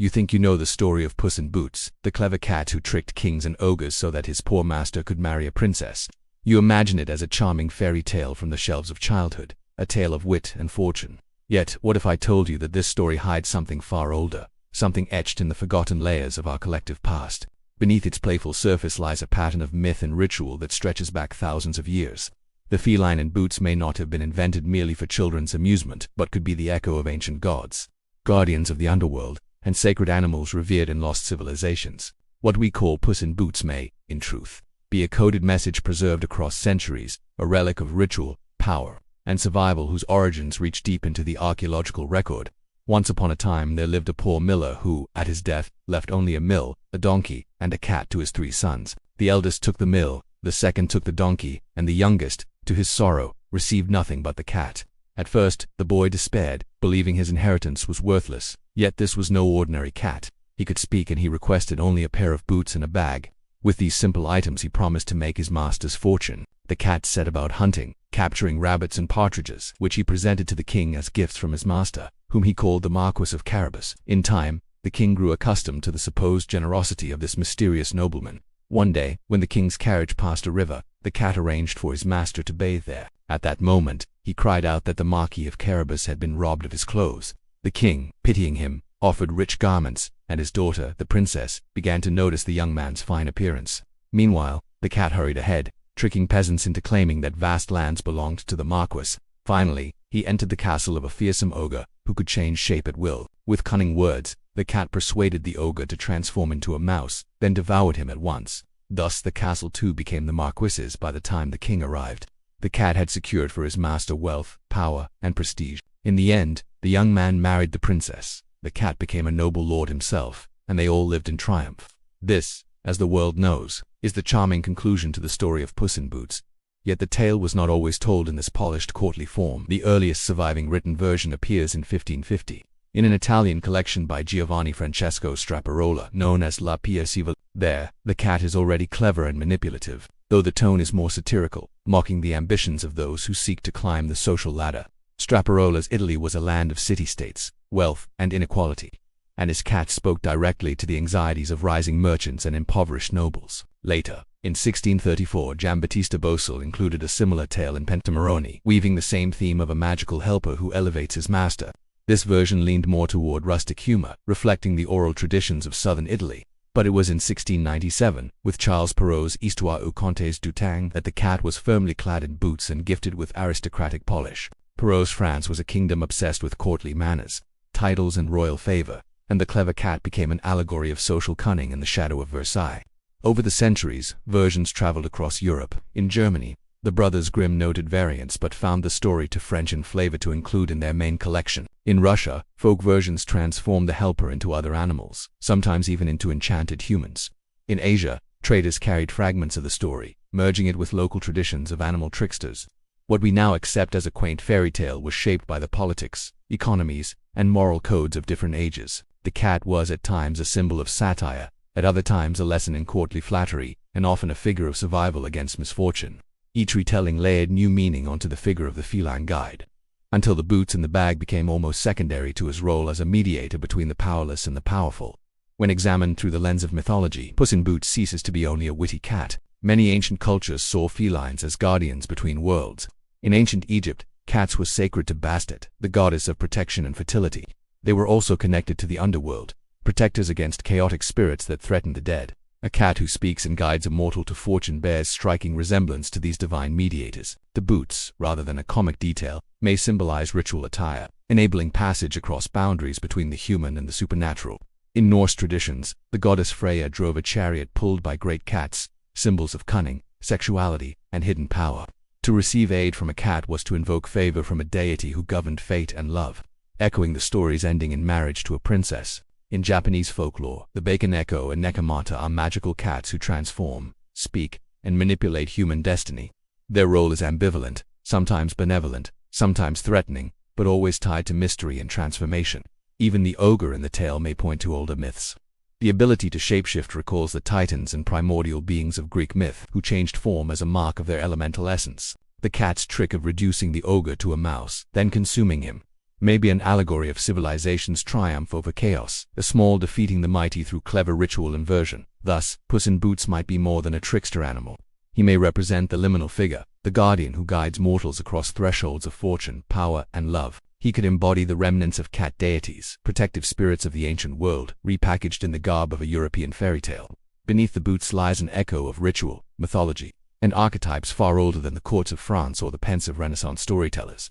You think you know the story of Puss in Boots, the clever cat who tricked kings and ogres so that his poor master could marry a princess. You imagine it as a charming fairy tale from the shelves of childhood, a tale of wit and fortune. Yet, what if I told you that this story hides something far older, something etched in the forgotten layers of our collective past? Beneath its playful surface lies a pattern of myth and ritual that stretches back thousands of years. The feline in Boots may not have been invented merely for children's amusement, but could be the echo of ancient gods, guardians of the underworld, and sacred animals revered in lost civilizations. What we call Puss in Boots may, in truth, be a coded message preserved across centuries, a relic of ritual, power, and survival whose origins reach deep into the archaeological record. Once upon a time there lived a poor miller who, at his death, left only a mill, a donkey, and a cat to his 3 sons. The eldest took the mill, the second took the donkey, and the youngest, to his sorrow, received nothing but the cat. At first, the boy despaired, believing his inheritance was worthless. Yet this was no ordinary cat. He could speak, and he requested only a pair of boots and a bag. With these simple items he promised to make his master's fortune. The cat set about hunting, capturing rabbits and partridges, which he presented to the king as gifts from his master, whom he called the Marquis of Carabas. In time, the king grew accustomed to the supposed generosity of this mysterious nobleman. One day, when the king's carriage passed a river, the cat arranged for his master to bathe there. At that moment, he cried out that the Marquis of Carabas had been robbed of his clothes. The king, pitying him, offered rich garments, and his daughter, the princess, began to notice the young man's fine appearance. Meanwhile, the cat hurried ahead, tricking peasants into claiming that vast lands belonged to the Marquis. Finally, he entered the castle of a fearsome ogre who could change shape at will. With cunning words, the cat persuaded the ogre to transform into a mouse, then devoured him at once. Thus the castle too became the Marquis's by the time the king arrived. The cat had secured for his master wealth, power, and prestige. In the end, the young man married the princess. The cat became a noble lord himself, and they all lived in triumph. This, as the world knows, is the charming conclusion to the story of Puss in Boots. Yet the tale was not always told in this polished courtly form. The earliest surviving written version appears in 1550, in an Italian collection by Giovanni Francesco Straparola, known as La Pia Siva. There, the cat is already clever and manipulative, though the tone is more satirical, mocking the ambitions of those who seek to climb the social ladder. Straparola's Italy was a land of city-states, wealth, and inequality, and his cat spoke directly to the anxieties of rising merchants and impoverished nobles. Later, in 1634, Giambattista Bosel included a similar tale in Pentamerone, weaving the same theme of a magical helper who elevates his master. This version leaned more toward rustic humor, reflecting the oral traditions of southern Italy. But it was in 1697, with Charles Perrault's Histoire aux Contes du Temps, that the cat was firmly clad in boots and gifted with aristocratic polish. Perrault's France was a kingdom obsessed with courtly manners, titles, and royal favor, and the clever cat became an allegory of social cunning in the shadow of Versailles. Over the centuries, versions traveled across Europe. In Germany, the Brothers Grimm noted variants but found the story too French in flavor to include in their main collection. In Russia, folk versions transformed the helper into other animals, sometimes even into enchanted humans. In Asia, traders carried fragments of the story, merging it with local traditions of animal tricksters. What we now accept as a quaint fairy tale was shaped by the politics, economies, and moral codes of different ages. The cat was at times a symbol of satire, at other times a lesson in courtly flattery, and often a figure of survival against misfortune. Each retelling layered new meaning onto the figure of the feline guide, until the boots and the bag became almost secondary to his role as a mediator between the powerless and the powerful. When examined through the lens of mythology, Puss in Boots ceases to be only a witty cat. Many ancient cultures saw felines as guardians between worlds. In ancient Egypt, cats were sacred to Bastet, the goddess of protection and fertility. They were also connected to the underworld, protectors against chaotic spirits that threatened the dead. A cat who speaks and guides a mortal to fortune bears striking resemblance to these divine mediators. The boots, rather than a comic detail, may symbolize ritual attire, enabling passage across boundaries between the human and the supernatural. In Norse traditions, the goddess Freya drove a chariot pulled by great cats, symbols of cunning, sexuality, and hidden power. To receive aid from a cat was to invoke favor from a deity who governed fate and love, echoing the story's ending in marriage to a princess. In Japanese folklore, the Bakeneko and Nekomata are magical cats who transform, speak, and manipulate human destiny. Their role is ambivalent, sometimes benevolent, sometimes threatening, but always tied to mystery and transformation. Even the ogre in the tale may point to older myths. The ability to shapeshift recalls the titans and primordial beings of Greek myth who changed form as a mark of their elemental essence. The cat's trick of reducing the ogre to a mouse, then consuming him, may be an allegory of civilization's triumph over chaos, a small defeating the mighty through clever ritual inversion. Thus, Puss in Boots might be more than a trickster animal. He may represent the liminal figure, the guardian who guides mortals across thresholds of fortune, power, and love. He could embody the remnants of cat deities, protective spirits of the ancient world, repackaged in the garb of a European fairy tale. Beneath the boots lies an echo of ritual, mythology, and archetypes far older than the courts of France or the pensive Renaissance storytellers.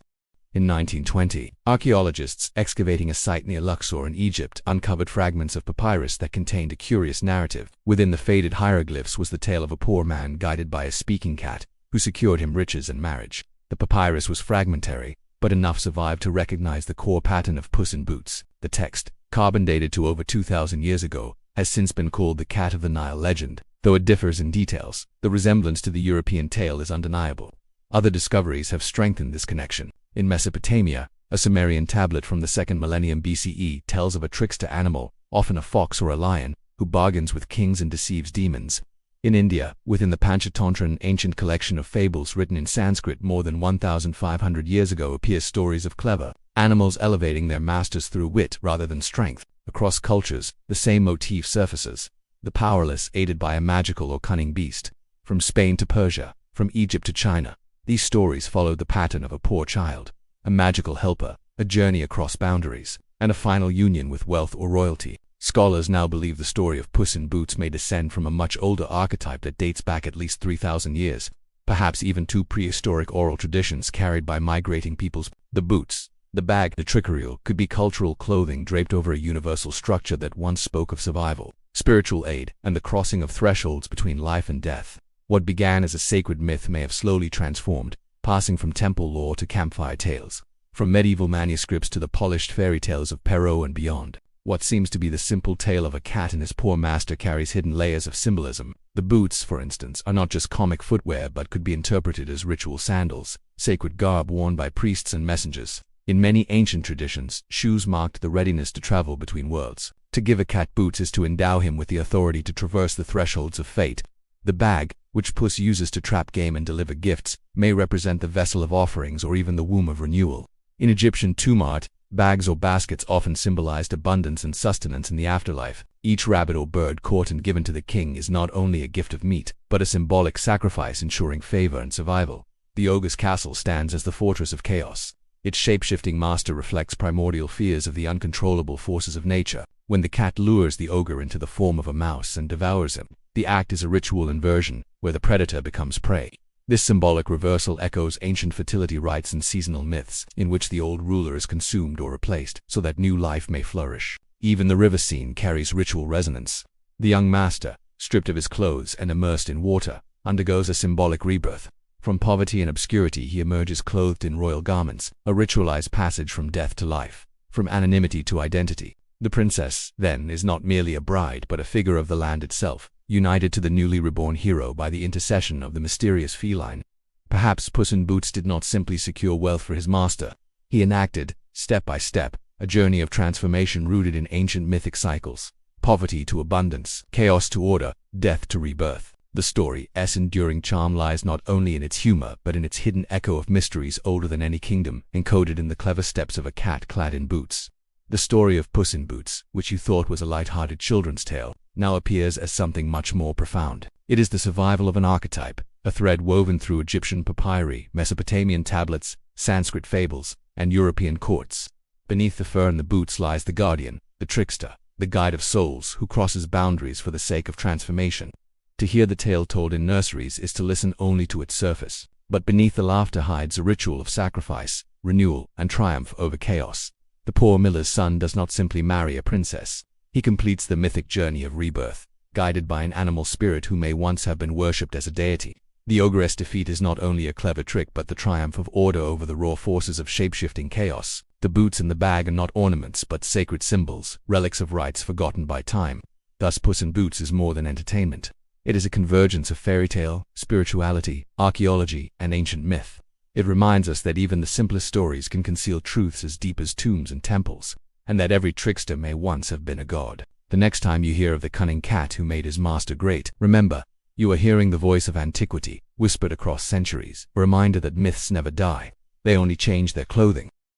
In 1920, archaeologists excavating a site near Luxor in Egypt uncovered fragments of papyrus that contained a curious narrative. Within the faded hieroglyphs was the tale of a poor man guided by a speaking cat, who secured him riches and marriage. The papyrus was fragmentary, but enough survived to recognize the core pattern of Puss in Boots. The text, carbon dated to over 2,000 years ago, has since been called the Cat of the Nile legend. Though it differs in details, the resemblance to the European tale is undeniable. Other discoveries have strengthened this connection. In Mesopotamia, a Sumerian tablet from the 2nd millennium BCE tells of a trickster animal, often a fox or a lion, who bargains with kings and deceives demons. In India, within the Panchatantra, an ancient collection of fables written in Sanskrit more than 1,500 years ago, appear stories of clever animals elevating their masters through wit rather than strength. Across cultures, the same motif surfaces. The powerless aided by a magical or cunning beast. From Spain to Persia, from Egypt to China, these stories followed the pattern of a poor child, a magical helper, a journey across boundaries, and a final union with wealth or royalty. Scholars now believe the story of Puss in Boots may descend from a much older archetype that dates back at least 3,000 years, perhaps even two prehistoric oral traditions carried by migrating peoples. The boots, the bag, the trickery could be cultural clothing draped over a universal structure that once spoke of survival, spiritual aid, and the crossing of thresholds between life and death. What began as a sacred myth may have slowly transformed, passing from temple lore to campfire tales, from medieval manuscripts to the polished fairy tales of Perrault and beyond. What seems to be the simple tale of a cat and his poor master carries hidden layers of symbolism. The boots, for instance, are not just comic footwear but could be interpreted as ritual sandals, sacred garb worn by priests and messengers. In many ancient traditions, shoes marked the readiness to travel between worlds. To give a cat boots is to endow him with the authority to traverse the thresholds of fate. The bag, which Puss uses to trap game and deliver gifts, may represent the vessel of offerings or even the womb of renewal. In Egyptian tomb art, bags or baskets often symbolized abundance and sustenance in the afterlife. Each rabbit or bird caught and given to the king is not only a gift of meat, but a symbolic sacrifice ensuring favor and survival. The ogre's castle stands as the fortress of chaos. Its shape-shifting master reflects primordial fears of the uncontrollable forces of nature. When the cat lures the ogre into the form of a mouse and devours him, the act is a ritual inversion, where the predator becomes prey. This symbolic reversal echoes ancient fertility rites and seasonal myths, in which the old ruler is consumed or replaced, so that new life may flourish. Even the river scene carries ritual resonance. The young master, stripped of his clothes and immersed in water, undergoes a symbolic rebirth. From poverty and obscurity he emerges clothed in royal garments, a ritualized passage from death to life, from anonymity to identity. The princess, then, is not merely a bride but a figure of the land itself, united to the newly reborn hero by the intercession of the mysterious feline. Perhaps Puss in Boots did not simply secure wealth for his master. He enacted, step by step, a journey of transformation rooted in ancient mythic cycles. Poverty to abundance, chaos to order, death to rebirth. The story's enduring charm lies not only in its humor but in its hidden echo of mysteries older than any kingdom, encoded in the clever steps of a cat clad in boots. The story of Puss in Boots, which you thought was a light-hearted children's tale, now appears as something much more profound. It is the survival of an archetype, a thread woven through Egyptian papyri, Mesopotamian tablets, Sanskrit fables, and European courts. Beneath the fur and the boots lies the guardian, the trickster, the guide of souls who crosses boundaries for the sake of transformation. To hear the tale told in nurseries is to listen only to its surface, but beneath the laughter hides a ritual of sacrifice, renewal, and triumph over chaos. The poor miller's son does not simply marry a princess. He completes the mythic journey of rebirth, guided by an animal spirit who may once have been worshipped as a deity. The ogre's defeat is not only a clever trick but the triumph of order over the raw forces of shape-shifting chaos. The boots and the bag are not ornaments but sacred symbols, relics of rites forgotten by time. Thus Puss in Boots is more than entertainment. It is a convergence of fairy tale, spirituality, archaeology, and ancient myth. It reminds us that even the simplest stories can conceal truths as deep as tombs and temples, and that every trickster may once have been a god. The next time you hear of the cunning cat who made his master great, remember, you are hearing the voice of antiquity, whispered across centuries, a reminder that myths never die. They only change their clothing.